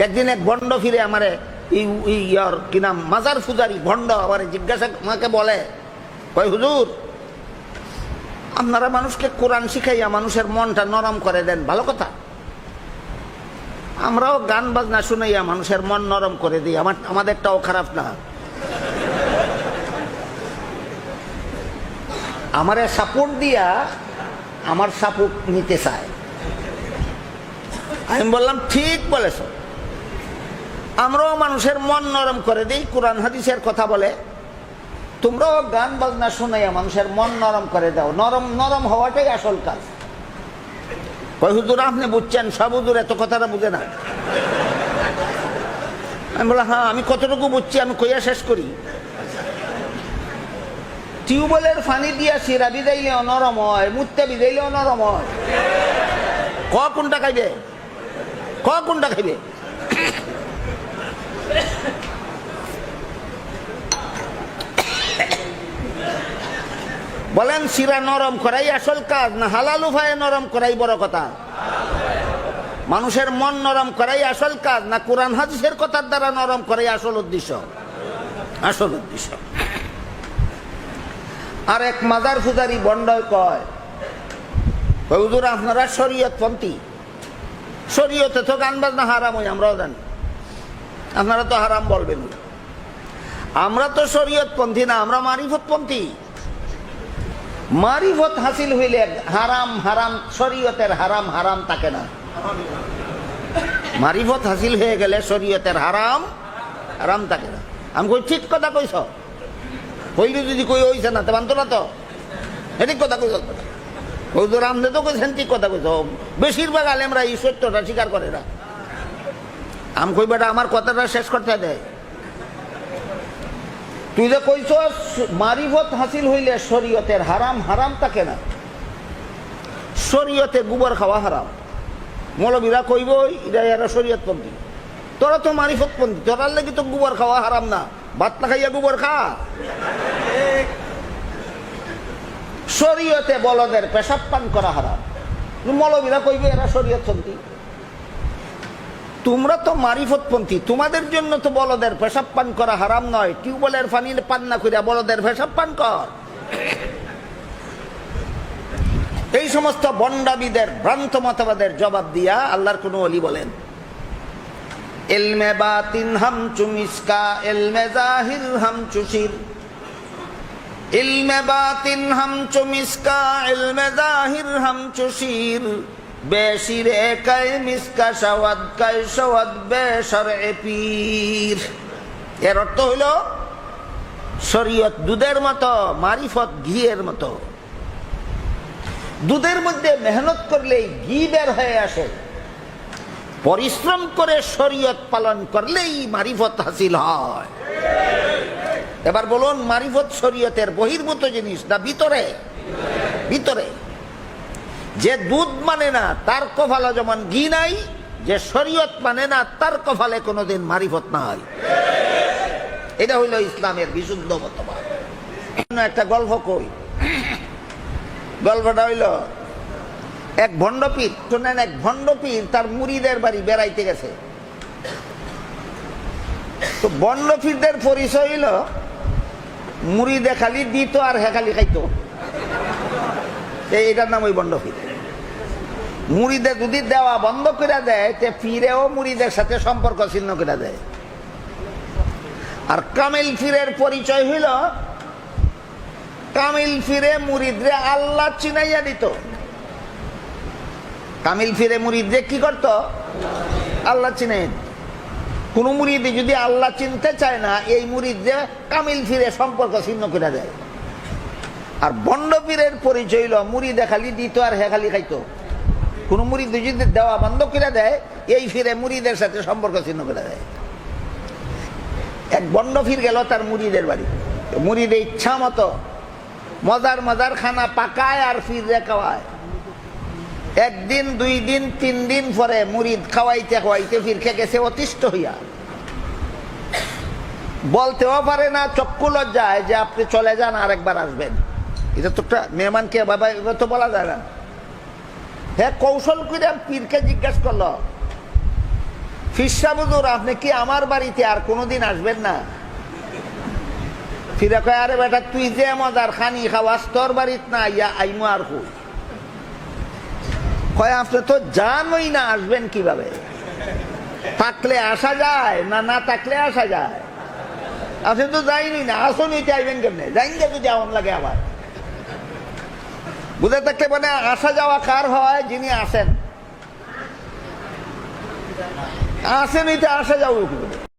একদিন এক ভণ্ড ফিরে আমারে ইয়ার কি নাম মাজার পূজারি ভণ্ড আমার জিজ্ঞাসা আমাকে বলে, কই হুজুর আপনারা মানুষকে কোরআন শিখাইয়া মানুষের মনটা নরম করে দেন, ভালো কথা। আমরাও গান বাজনা শুনাইয়া মানুষের মন নরম করে দিই, আমাদেরটাও খারাপ না। আমারে সাপোর্ট দিয়া আমার সাপোর্ট নিতে চায়। আমি বললাম ঠিক বলেছ, আমরাও মানুষের মন নরম করে দিই, কোরআন হাদিসের কথা বলে, তোমরাও গান বাজনা শুনাইয়া মানুষের মন নরম করে দাও। নরম নরম হওয়াটাই আসল কাজ। কই হুজুর আপনি বুঝছেন, সব হুজুর এত কথাটা বুঝে না। আমি বললাম হ্যাঁ আমি কতটুকু বুঝছি আমি কইয়া শেষ করি। টিউবওয়েলের পানি দিয়া শিরা ভিজাইলেও নরম হয়, মুত্তে ভিজাইলেও নরম হয়। কোনটা খাইবে? কোনটা খাইবে? বলেন শিরা নরম করাই আসল কাজ না হালাল উপায়ে নরম করাই বড় কথা? মানুষের মন নরম করাই আসল কাজ না কোরআন হাদিসের কথার দ্বারা নরম করাই আসল উদ্দেশ্য? আসল উদ্দেশ্য। আর এক মাজার পূজারি বন্ডয় কয়, হুজুর আপনারা শরীয়তপন্থী, শরীয়তে তো গান বাজনা হারাম হয়, আমরাও জানি, আপনারা তো হারাম বলবেন। আমরা তো শরীয়তপন্থী না, আমরা মারিফতপন্থী। মারিফত হাসিল হইলে হারাম হারাম, শরীয়তের হারাম হারাম থাকে না। মারিফত হাসিল হয়ে গেলে শরীয়তের হারাম হারাম থাকে না। আমি কই ঠিক কথা কইছ, হইলে যদি কই হইছে না তো মানতো না, তো ঠিক কথা কইছ। ওই তো রামদে তো কইছেন ঠিক কথা কইছ। বেশিরভাগ আলেমরা এই সত্যটা স্বীকার করে না। আমি কই বেটা আমার কথাটা শেষ করতে দেয়। তুই যে কইছ মারিফত হাসিল হইলে শরীয়তের হারাম হারাম থাকে না, শরীয়তে গোবর খাওয়া হারাম। মৌলবীরা কইব এটা এরা শরীয়তপন্থী, তোরা তো মারিফতপন্থী, তোরার লাগি তো গোবর খাওয়া হারাম না। ভাত না খাইয়া গোবর খা। শরীয়তে বলদের পেশাব পান করা হারাম, মৌলবীরা কইব এরা শরীয়তপন্থী। তোমরা তো মারিফতপন্থী, তোমাদের জন্য তো বলদের পেশাব পান করা হারাম নয়। টিউবওয়েলের পানি পান না কইরা বলদের পেশাব পান কর। এই সমস্ত বন্ডাবিদের ভ্রান্ত মতবাদের জবাব দিয়া আল্লাহর কোন ওলি বলেন, ইলমে বাতিন হামচু মিসকা ইলমে জাহির হামচু শির। ইলমে বাতিন হামচু মিসকা ইলমে জাহির হামচু শির। বেশিরে কায় মিসকা শাওয়াদ কায় শাওয়াদ বেশরএ পীর। এর অর্থ হইল শরীয়ত দুধের মতো, মারিফত ঘিয়ের মতো। দুধের মধ্যে মেহনত করলেই ঘি বের হয়ে আসে, পরিশ্রম করে শরীয়ত পালন করলেই মারিফত হাসিল হয়। এবার বলুন, মারিফত শরীয়তের বহির্ভূত জিনিস না ভিতরে? ভিতরে। যে দুধ মানে না তার কপালে যেমন ঘি নাই, যে শরীয়ত মানে না তার কপালে কোনোদিন মারিফত নাই। এটা হইল ইসলামের বিশুদ্ধ মতবাদ। একটা গল্প কই। গল্পটা হইল এক ভণ্ডপীর, শোনেন, এক ভণ্ডপীর তার মুরিদের বাড়ি বেড়াইতে গেছে। তো ভণ্ডপীরদের পরিচয় হইল মুরিদে খালি দিত আর হে খালি খাইতো। এইটার নাম ওই ভণ্ডপীর। মুরিদে যদি দেওয়া বন্ধ করে দেয় তে পীরেও মুরিদের সাথে সম্পর্ক ছিন্ন করে দেয়। আর কামিল পীরের পরিচয় হইল কামিল ফিরে মুরিদরে আল্লাহ চিনাইয়া দিত। কামিল ফিরে মুরিদরে কি করত? আল্লাহ চিনাই। কোন মুরিদে যদি আল্লাহ চিনতে চায় না, এই মুরিদরে কামিল ফিরে সম্পর্ক ছিন্ন করে দেয়। আর বন্ড পীরের পরিচয় হইল মুরিদে খালি দিত আর হে খালি খাইতো। কোন মুরিদ যদি দেওয়া বন্ধ করে দেয়, এই ফিরে মুরিদের সাথে সম্পর্ক ছিন্ন করে দেয়। এক বন্ড ফির গেল তার মুরিদের বাড়ি। মুরিদে ইচ্ছা মতো মজার মজার খানা পাকায় আর ফিরে খাওয়ায়। একদিন, দুই দিন, 3 দিন পরে মুরিদ খাওয়াইতে খাওয়াইতে ফির খেয়ে গেছে অতিষ্ঠ হইয়া। বলতেও পারে না, চক্ষু লজ্জায় যে আপনি চলে যান আর একবার আসবেন। এটা তো একটা মেহমানকে বাবা এবার তো বলা যায় না। হ্যাঁ, কৌশল করে পীরকে জিজ্ঞাসা করলো, ফিরসা বুজুর আপনি কি আমার বাড়িতে আর কোনোদিন আসবেন না? ফিরে কয় আরে বেটা তুই যে মজার খানি খাওয়াস তোর বাড়িত না ইয়া আইমু আর কই? কয় আপনি তো জানোই না আসবেন কিভাবে, থাকলে আসা যায় না না থাকলে আসা যায়, আপনি তো যাইনি না আসুনই চাইবেন কেমনে, যাইন যদি এমন লাগে আবার বুঝে থাকলে মানে আসা যাওয়া কার হয়? যিনি আসেন, আসেন এটা আসা যাওয়া